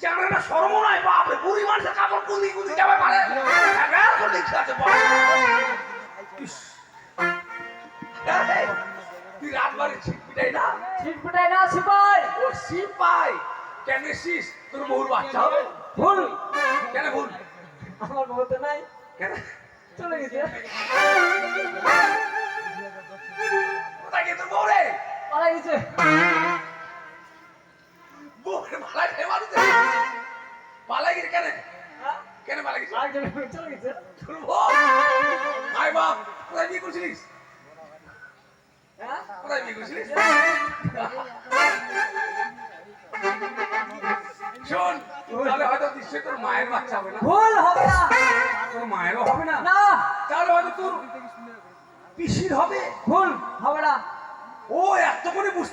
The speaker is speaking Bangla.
চ্যাংড়াটা শরমও নাই বাপরে বুড়ি মানুষের কাপড় কুঁদি কুঁদি যাবে পারে তুই রাতবারে ছিট পিটাই না সিপাই ও সিপাই কেন এসিস তোর বহুর বাচ্চা হবে ভুল কেন ভুল আমার বউ তো নাই কেন চলে গেছে কোথায় গিয়ে তোর বউ রে পালা গেছে বউরে ভালাই খেয়ে মানুষে পালাই গিয়ে কেন কেন পালাই গেছে আরেকজন চলে গেছে তোর বউ আয় বাপ কোথায় বিয়ে করছিলিস হ্যাঁ কোথায় বিয়ে করছিলিস শোন তাহলে হয়তো নিশ্চয়ই তোর মায়ের বাচ্চা হবে না ভুল হবে না তোর মায়েরও হবে না না তাহলে হয়তো তোর পিসির হবে ভুল হবে না ও এত করে বুঝতে